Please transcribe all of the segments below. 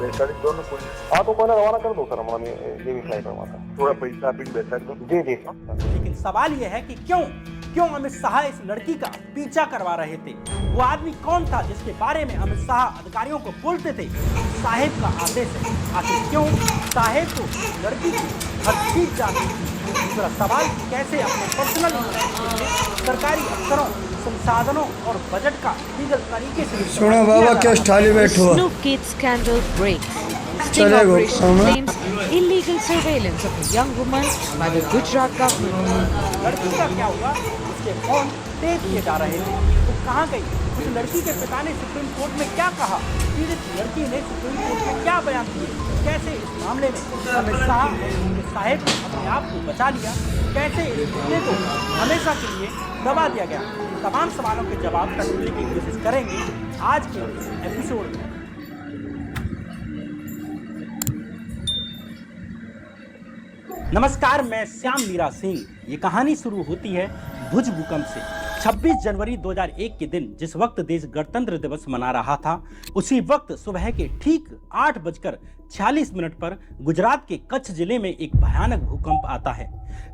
बेसाडी दोनों पुलिस। हाँ तो पहले रवाना कर दो सर, हमारे ये भी फ्लाइट रवाना, थोड़ा पैसा भी बेसाडी दो। जी जी सर। लेकिन सवाल यह है कि क्यों अमित शाह इस लड़की का पीछा करवा रहे थे? वो आदमी कौन था जिसके बारे में अमित शाह अधिकारियों को बोलते थे साहेब का आदेश है? आखिर क्यों साहेब को लड़की की हर चीज जानती थी? दूसरा सवाल कि कैसे अपने पर्सनल सरकारी अफसरों, संसाधनों और बजट का लीगल तरीके से सुनो बाबा क्या स्टाइल बैठो Snoop Kid scandal breaks. Sting चलेगा, operation हाँ। claims illegal surveillance of a young woman by the Gujarat government. लड़की का क्या हुआ? उसके फोन टेप किए जा रहे थे, वो कहाँ गई? उस लड़की के पिता ने सुप्रीम कोर्ट में क्या कहा? पीड़ित लड़की ने सुप्रीम कोर्ट में क्या बयान दिए? कैसे इस मामले में अमित शाह और उनके साहेब ने अपने आप को बचा लिया? कैसे इस मुद्दे को हमेशा के लिए दबा दिया गया? इन तमाम सवालों के जवाब ढूंढने की कोशिश करेंगे आज के एपिसोड में। नमस्कार, मैं श्याम मीरा सिंह। ये कहानी शुरू होती है भुज भूकंप से। 26 जनवरी 2001 के दिन जिस वक्त देश गणतंत्र दिवस मना रहा था, उसी वक्त सुबह के ठीक 8:46 पर गुजरात के कच्छ जिले में एक भयानक भूकंप आता है।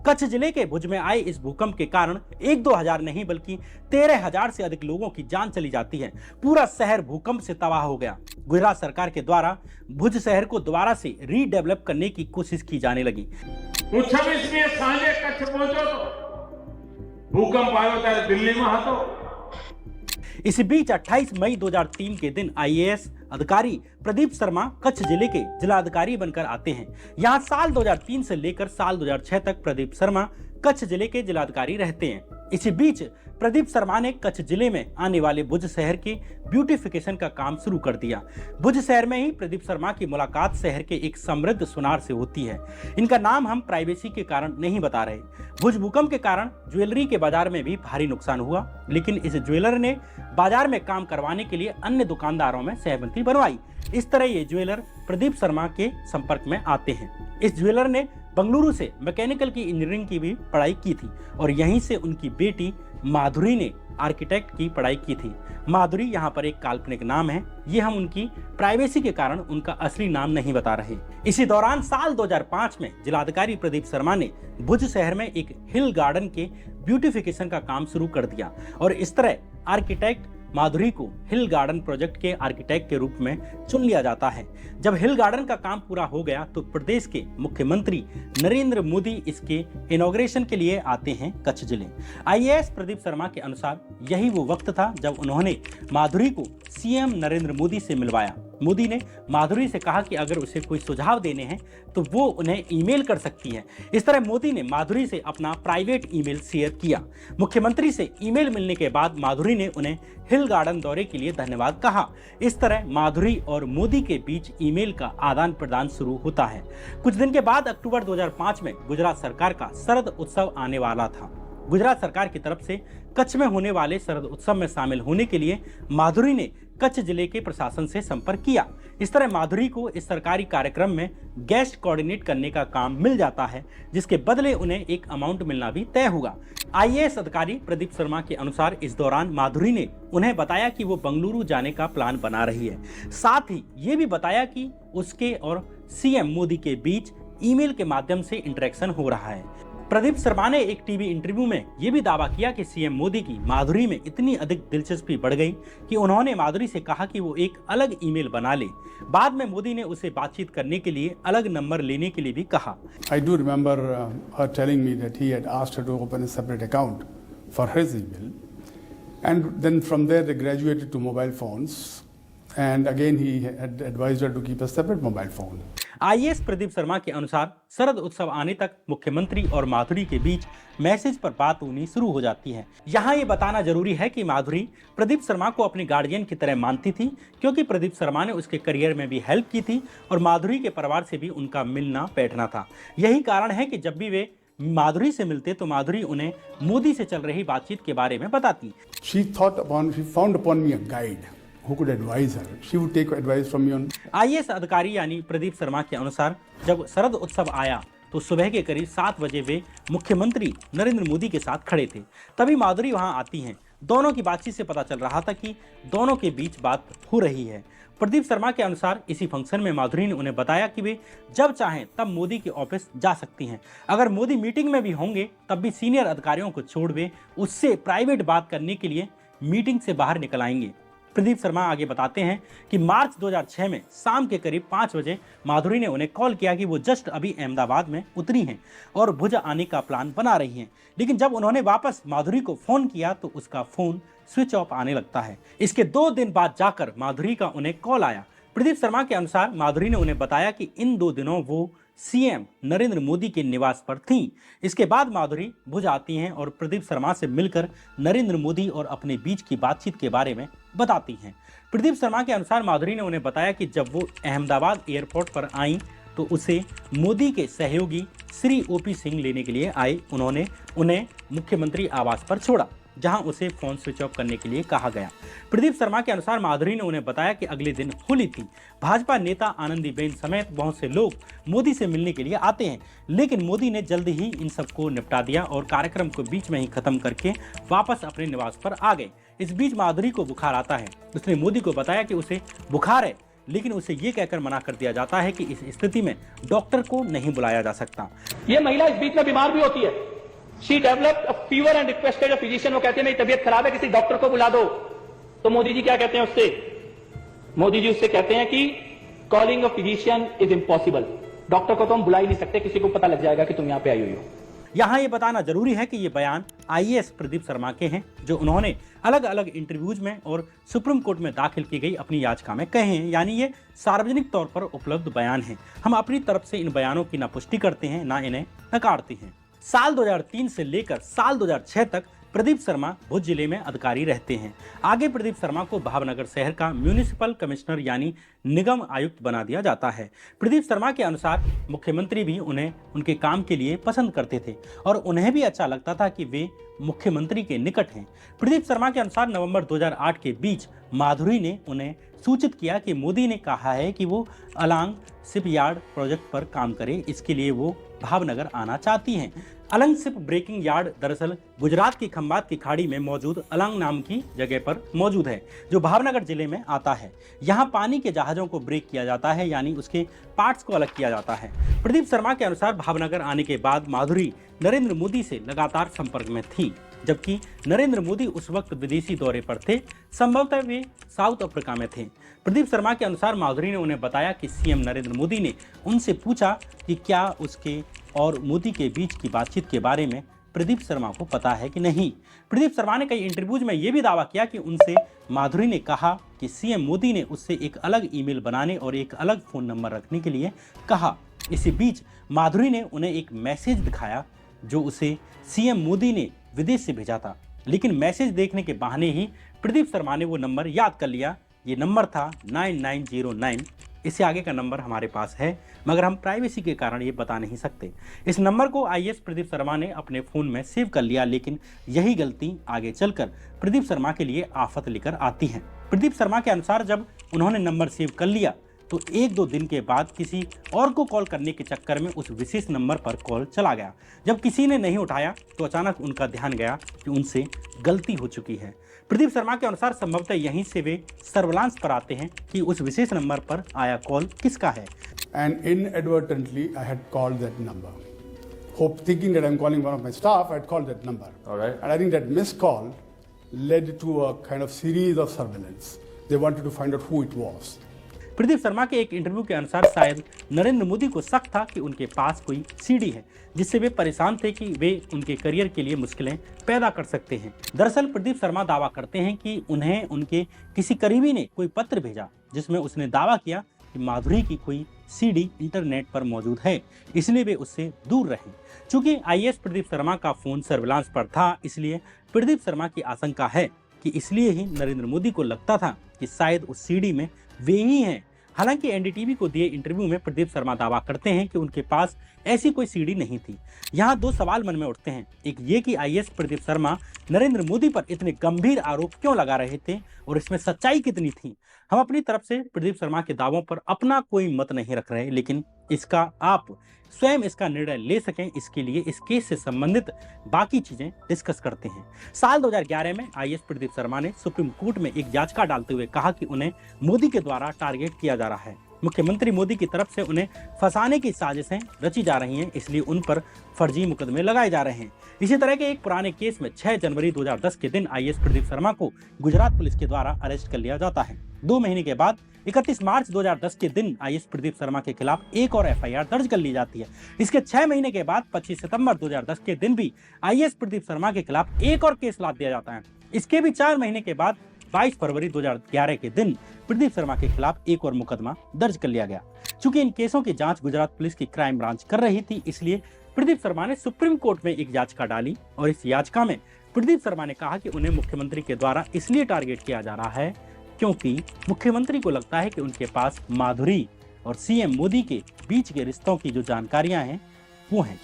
कच्छ जिले के भुज में आए इस भूकंप के कारण 1-2 हजार नहीं बल्कि 13,000 से अधिक लोगों की जान चली जाती है। पूरा शहर भूकंप से तबाह हो गया। गुजरात सरकार के द्वारा भुज शहर को दोबारा से रीडेवलप करने की कोशिश की जाने लगी। 26મી સાંજે કચ્છ પહોંચ્યો તો ભૂકંપ આવ્યો ત્યારે દિલ્હીમાં હતો। इसी बीच 28 मई 2003 के दिन आईएएस अधिकारी प्रदीप शर्मा कच्छ जिले के जिलाधिकारी बनकर आते हैं। यहाँ साल 2003 से लेकर साल 2006 तक प्रदीप शर्मा कच्छ जिले के जिलाधिकारी रहते हैं। इसी बीच प्रदीप शर्मा ने कच्छ जिले में आने वाले भुज शहर के ब्यूटिफिकेशन का काम शुरू कर दिया। भुज शहर में ही प्रदीप शर्मा की मुलाकात शहर के एक समृद्ध सुनार से होती है। इनका नाम हम प्राइवेसी के कारण नहीं बता रहे। भुज भूकंप के कारण ज्वेलरी के बाजार में भी भारी नुकसान हुआ, लेकिन इस ज्वेलर ने बाजार में काम करवाने के लिए अन्य दुकानदारों में सहमति बनवाई। इस तरह ये ज्वेलर प्रदीप शर्मा के संपर्क में आते हैं। इस ज्वेलर ने बंगलुरु से मैकेनिकल की इंजीनियरिंग की भी पढ़ाई की थी और यहीं से उनकी बेटी माधुरी ने आर्किटेक्ट की पढ़ाई की थी। माधुरी यहाँ पर एक काल्पनिक नाम है, ये हम उनकी प्राइवेसी के कारण उनका असली नाम नहीं बता रहे। इसी दौरान साल 2005 में जिलाधिकारी प्रदीप शर्मा ने भुज शहर में एक हिल गार्डन के ब्यूटिफिकेशन का काम शुरू कर दिया और इस तरह आर्किटेक्ट माधुरी को हिल गार्डन प्रोजेक्ट के आर्किटेक्ट के रूप में चुन लिया जाता है। जब हिल गार्डन का काम पूरा हो गया तो प्रदेश के मुख्यमंत्री नरेंद्र मोदी इसके इनॉग्रेशन के लिए आते हैं कच्छ जिले। आईएएस प्रदीप शर्मा के अनुसार यही वो वक्त था जब उन्होंने माधुरी को सीएम नरेंद्र मोदी से मिलवाया। मोदी ने माधुरी से कहा कि अगर उसे कोई सुझाव देने हैं तो वो उन्हें ईमेल कर सकती है। इस तरह मोदी ने माधुरी से अपना प्राइवेट ईमेल शेयर किया। मुख्यमंत्री से ईमेल मिलने के बाद माधुरी ने उन्हें हिल गार्डन दौरे के लिए धन्यवाद कहा। इस तरह माधुरी और मोदी के बीच ईमेल का आदान प्रदान शुरू होता है। कुछ दिन के बाद अक्टूबर 2005 में गुजरात सरकार का शरद उत्सव आने वाला था। गुजरात सरकार की तरफ से कच्छ में होने वाले शरद उत्सव में शामिल होने के लिए माधुरी ने कच्छ जिले के प्रशासन से संपर्क किया। इस तरह माधुरी को इस सरकारी कार्यक्रम में गेस्ट कोऑर्डिनेट करने का काम मिल जाता है, जिसके बदले उन्हें एक अमाउंट मिलना भी तय हुआ। आईएएस अधिकारी प्रदीप शर्मा के अनुसार इस दौरान माधुरी ने उन्हें बताया कि वो बंगलुरु जाने का प्लान बना रही है। साथ ही ये भी बताया कि उसके और सीएम मोदी के बीच ईमेल के माध्यम से इंटरेक्शन हो रहा है। प्रदीप शर्मा ने एक टीवी इंटरव्यू में यह भी दावा किया कि सीएम मोदी की माधुरी में इतनी अधिक दिलचस्पी बढ़ गई कि उन्होंने माधुरी से कहा कि वो एक अलग ईमेल बना ले। बाद में मोदी ने उसे बातचीत करने के लिए अलग नंबर लेने के लिए भी कहा। I do remember her telling me that he had asked her to open a separate account for his email, and then from there they graduated to mobile phones, and again he had advised her to keep a separate mobile phone. IAS Pradeep Sharma के अनुसार शरद उत्सव आने तक मुख्यमंत्री और माधुरी के बीच message पर बात होनी शुरू हो जाती है। यहाँ ये बताना जरूरी है कि माधुरी प्रदीप शर्मा को अपने गार्डियन की तरह मानती थी, क्योंकि प्रदीप शर्मा ने उसके करियर में भी हेल्प की थी और माधुरी के परिवार से भी उनका मिलना बैठना था। यही कारण है कि जब भी वे माधुरी से मिलते तो माधुरी उन्हें मोदी से चल रही बातचीत के बारे में बताती। She found upon me a guide who could advise her. She would take advice from me on. IAS अधिकारी यानी प्रदीप शर्मा के अनुसार जब शरद उत्सव आया तो सुबह के करीब 7 बजे वे मुख्यमंत्री नरेंद्र मोदी के साथ खड़े थे। तभी माधुरी वहां आती हैं। दोनों की बातचीत से पता चल रहा था कि दोनों के बीच बात हो रही है। प्रदीप शर्मा के अनुसार इसी फंक्शन में माधुरी ने उन्हें बताया कि वे जब चाहें तब मोदी के ऑफिस जा सकती हैं। अगर मोदी मीटिंग में भी होंगे तब भी सीनियर अधिकारियों को छोड़ वे उससे प्राइवेट बात करने के लिए मीटिंग से बाहर निकल आएंगे। प्रदीप शर्मा आगे बताते हैं कि मार्च 2006 में शाम के करीब 5 बजे माधुरी ने उन्हें कॉल किया कि वो जस्ट अभी अहमदाबाद में उतरी हैं और भुज आने का प्लान बना रही हैं। लेकिन जब उन्होंने वापस माधुरी को फोन किया तो उसका फोन स्विच ऑफ आने लगता है। इसके 2 दिन बाद जाकर माधुरी का उन्हें कॉल आया। प्रदीप शर्मा के अनुसार माधुरी ने उन्हें बताया कि इन 2 दिनों वो सीएम नरेंद्र मोदी के निवास पर थीं। इसके बाद माधुरी भुज आती हैं और प्रदीप शर्मा से मिलकर नरेंद्र मोदी और अपने बीच की बातचीत के बारे में बताती हैं। प्रदीप शर्मा के अनुसार माधुरी ने उन्हें बताया कि जब वो अहमदाबाद एयरपोर्ट पर आईं तो उसे मोदी के सहयोगी श्री ओपी सिंह लेने के लिए आए। उन्होंने उन्हें मुख्यमंत्री आवास पर छोड़ा जहां उसे फोन स्विच ऑफ करने के लिए कहा गया। प्रदीप शर्मा के अनुसार माधुरी ने उन्हें बताया कि अगले दिन होली थी। भाजपा नेता आनंदीबेन समेत बहुत से लोग मोदी से मिलने के लिए आते हैं, लेकिन मोदी ने जल्दी ही इन सबको निपटा दिया और कार्यक्रम को बीच में ही खत्म करके वापस अपने निवास पर आ गए। इस बीच माधुरी को बुखार आता है। उसने मोदी को बताया कि उसे बुखार है, लेकिन उसे ये कहकर मना कर दिया जाता है कि इस स्थिति में डॉक्टर को नहीं बुलाया जा सकता। ये महिला इस बीच में बीमार भी होती है। She developed a fever and requested a physician। वो कहते हैं मेरी तबीयत खराब है, किसी डॉक्टर को बुला दो। तो मोदी जी क्या कहते हैं उससे? मोदी जी उससे कहते हैं कि calling a physician is impossible. Doctor को तो हम बुला ही नहीं सकते, किसी को पता लग जाएगा कि तुम यहाँ पे आई हुई हो। यहाँ ये बताना जरूरी है कि ये बयान आईएएस प्रदीप शर्मा के हैं, जो उन्होंने अलग अलग इंटरव्यूज में और सुप्रीम कोर्ट में दाखिल की गई अपनी याचिका में कहे हैं। यानी ये सार्वजनिक तौर पर उपलब्ध बयान हैं। हम अपनी तरफ से इन बयानों की ना पुष्टि करते हैं ना इन्हें नकारते हैं। साल 2003 से लेकर साल 2006 तक प्रदीप शर्मा भुज जिले में अधिकारी रहते हैं। आगे प्रदीप शर्मा को भावनगर शहर का म्यूनिसिपल कमिश्नर यानी निगम आयुक्त बना दिया जाता है। प्रदीप शर्मा के अनुसार मुख्यमंत्री भी उन्हें उनके काम के लिए पसंद करते थे और उन्हें भी अच्छा लगता था कि वे मुख्यमंत्री के निकट हैं। प्रदीप शर्मा के अनुसार नवंबर 2008 के बीच माधुरी ने उन्हें सूचित किया कि मोदी ने कहा है कि वो अलांग शिपयार्ड प्रोजेक्ट पर काम करे, इसके लिए वो भावनगर आना चाहती हैं। अलंग शिप ब्रेकिंग यार्ड दरअसल गुजरात की खंबात की खाड़ी में मौजूद अलंग नाम की जगह पर मौजूद है, जो भावनगर जिले में आता है। यहाँ पानी के जहाजों को ब्रेक किया जाता है, यानी उसके पार्ट्स को अलग किया जाता है। प्रदीप शर्मा के अनुसार भावनगर आने के बाद माधुरी नरेंद्र मोदी से लगातार संपर्क में थी, जबकि नरेंद्र मोदी उस वक्त विदेशी दौरे पर थे। संभवतः वे साउथ अफ्रीका में थे। प्रदीप शर्मा के अनुसार माधुरी ने उन्हें बताया कि सीएम नरेंद्र मोदी ने उनसे पूछा कि क्या उसके और मोदी के बीच की बातचीत के बारे में प्रदीप शर्मा को पता है कि नहीं। प्रदीप शर्मा ने कई इंटरव्यूज में यह भी दावा किया कि उनसे माधुरी ने कहा कि सीएम मोदी ने उससे एक अलग ईमेल बनाने और एक अलग फोन नंबर रखने के लिए कहा। इसी बीच माधुरी ने उन्हें एक मैसेज दिखाया जो उसे सीएम मोदी ने विदेश से भेजा था, लेकिन मैसेज देखने के बहाने ही प्रदीप शर्मा ने वो नंबर याद कर लिया। ये नंबर था 9909। इससे आगे का नंबर हमारे पास है, मगर हम प्राइवेसी के कारण ये बता नहीं सकते। इस नंबर को आईएएस प्रदीप शर्मा ने अपने फ़ोन में सेव कर लिया, लेकिन यही गलती आगे चलकर प्रदीप शर्मा के लिए आफत लेकर आती है। प्रदीप शर्मा के अनुसार जब उन्होंने नंबर सेव कर लिया तो 1-2 दिन के बाद किसी और को कॉल करने के चक्कर में उस विशेष नंबर पर कॉल चला गया। जब किसी ने नहीं उठाया तो अचानक उनका ध्यान गया कि उनसे गलती हो चुकी है। प्रदीप शर्मा के अनुसार संभवतः यहीं से वे सर्विलांस पर आते हैं कि उस विशेष नंबर पर आया कॉल किसका है। And inadvertently, I had called that number. Thinking that I'm calling one of my staff, I had called that number. All right. And I think that missed call led to a kind of series of surveillance. They wanted to find out who it was. Pradeep Sharma के एक interview के अनुसार शायद नरेंद्र मोदी को शक था कि उनके पास कोई सीडी है, जिससे वे परेशान थे कि वे उनके करियर के लिए मुश्किलें पैदा कर सकते हैं। दरअसल प्रदीप शर्मा दावा करते हैं कि उन्हें उनके किसी करीबी ने कोई पत्र भेजा जिसमें उसने दावा किया कि माधुरी की कोई सीडी इंटरनेट पर मौजूद है, इसलिए वे उससे दूर रहें। चूंकि आईएएस प्रदीप शर्मा का फोन सर्विलांस पर था, इसलिए प्रदीप शर्मा की आशंका है कि इसलिए ही नरेंद्र मोदी को लगता था कि शायद उस सीडी में वे ही हैं। हालांकि एनडीटीवी को दिए इंटरव्यू में प्रदीप शर्मा दावा करते हैं कि उनके पास ऐसी कोई सीडी नहीं थी। यहाँ 2 सवाल मन में उठते हैं। एक ये कि आईएएस प्रदीप शर्मा नरेंद्र मोदी पर इतने गंभीर आरोप क्यों लगा रहे थे और इसमें सच्चाई कितनी थी। हम अपनी तरफ से प्रदीप शर्मा के दावों पर अपना कोई मत नहीं रख रहे, लेकिन इसका आप स्वयं इसका निर्णय ले सकें, इसके लिए इस केस से संबंधित बाकी चीजें डिस्कस करते हैं। साल 2011 में आईएएस प्रदीप शर्मा ने सुप्रीम कोर्ट में एक याचिका डालते हुए कहा कि उन्हें मोदी के द्वारा टारगेट किया जा रहा है। मुख्यमंत्री मोदी की तरफ से उन्हें फंसाने की साजिशें रची जा रही हैं, इसलिए उन पर फर्जी मुकदमे लगाए जा रहे हैं। इसी तरह के एक पुराने केस में 6 जनवरी 2010 के दिन आईएएस प्रदीप शर्मा को गुजरात पुलिस के द्वारा अरेस्ट कर लिया जाता है। 2 महीने के बाद 31 मार्च 2010 के दिन आईएएस प्रदीप शर्मा के खिलाफ एक और एफआईआर दर्ज कर ली जाती है। इसके 6 महीने के बाद 25 सितंबर 2010 के दिन भी आईएएस प्रदीप शर्मा के खिलाफ एक और केस लाद दिया जाता है। इसके भी 4 महीने के बाद 22 फरवरी 2011 के दिन प्रदीप शर्मा के खिलाफ एक और मुकदमा दर्ज कर लिया गया। चूंकि इन केसों की जांच गुजरात पुलिस की क्राइम ब्रांच कर रही थी, इसलिए प्रदीप शर्मा ने सुप्रीम कोर्ट में एक याचिका डाली और इस याचिका में प्रदीप शर्मा ने कहा कि उन्हें मुख्यमंत्री के द्वारा इसलिए टारगेट किया जा रहा है क्योंकि मुख्यमंत्री को लगता है कि उनके पास माधुरी और सीएम मोदी के बीच के रिश्तों की जो जानकारियां हैं वो हैं।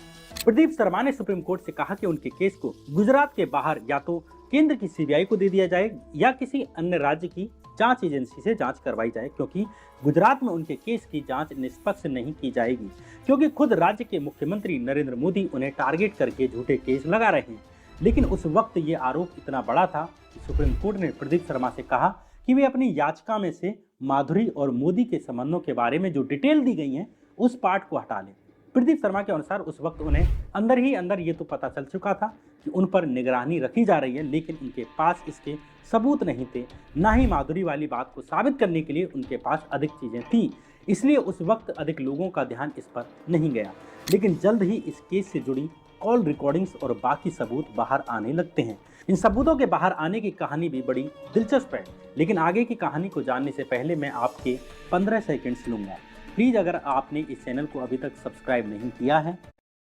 प्रदीप शर्मा ने सुप्रीम कोर्ट से कहा कि उनके केस को गुजरात के बाहर या तो केंद्र की सीबीआई को दे दिया जाए या किसी अन्य राज्य की जांच एजेंसी से जांच करवाई जाए, क्योंकि गुजरात में उनके केस की जांच निष्पक्ष नहीं की जाएगी, क्योंकि खुद राज्य के मुख्यमंत्री नरेंद्र मोदी उन्हें टारगेट करके झूठे केस लगा रहे हैं। लेकिन उस वक्त ये आरोप इतना बड़ा था कि सुप्रीम कोर्ट ने प्रदीप शर्मा से कहा कि वे अपनी याचिका में से माधुरी और मोदी के संबंधों के बारे में जो डिटेल दी गई है उस पार्ट को हटा लें। प्रदीप शर्मा के अनुसार उस वक्त उन्हें अंदर ही अंदर ये तो पता चल चुका था कि उन पर निगरानी रखी जा रही है, लेकिन उनके पास इसके सबूत नहीं थे, ना ही माधुरी वाली बात को साबित करने के लिए उनके पास अधिक चीजें थी, इसलिए उस वक्त अधिक लोगों का ध्यान इस पर नहीं गया। लेकिन जल्द ही इस केस से जुड़ी कॉल रिकॉर्डिंग्स और बाकी सबूत बाहर आने लगते हैं। इन सबूतों के बाहर आने की कहानी भी बड़ी दिलचस्प है, लेकिन आगे की कहानी को जानने से पहले मैं आपके 15 सेकंड्स लूंगा। प्लीज अगर आपने इस चैनल को अभी तक सब्सक्राइब नहीं किया है,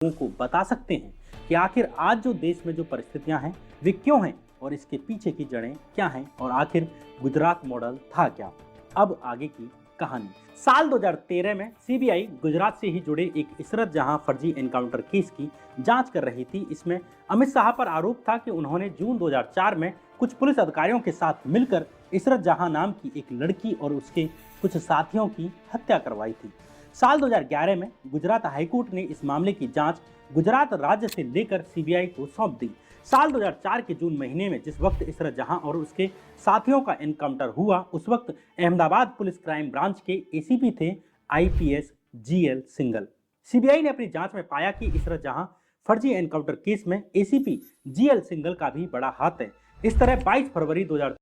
लोगों को बता सकते हैं कि आखिर आज जो देश में जो परिस्थितियां हैं वे क्यों हैं और इसके पीछे की जड़ें क्या हैं और आखिर गुजरात मॉडल था क्या। अब आगे की कहानी। साल 2013 में सीबीआई गुजरात से ही जुड़े एक इशरत जहां फर्जी एनकाउंटर केस की जांच कर रही थी। इसमें अमित शाह पर आरोप था कि उन्होंने जून 2004 में कुछ पुलिस अधिकारियों के साथ मिलकर इशरत जहां नाम की एक लड़की और उसके कुछ साथियों की हत्या करवाई थी। साल 2011 में गुजरात हाईकोर्ट ने इस मामले की जांच गुजरात राज्य से लेकर सीबीआई को सौंप दी। साल 2004 के जून महीने में जिस वक्त इशरत जहां और उसके साथियों का एनकाउंटर हुआ, उस वक्त अहमदाबाद पुलिस क्राइम ब्रांच के एसीपी थे आईपीएस जीएल सिंघल। सीबीआई ने अपनी जांच में पाया कि इशरत जहां फर्जी एनकाउंटर केस में एसीपी जीएल सिंघल का भी बड़ा हाथ है। इस तरह 22 फरवरी 2000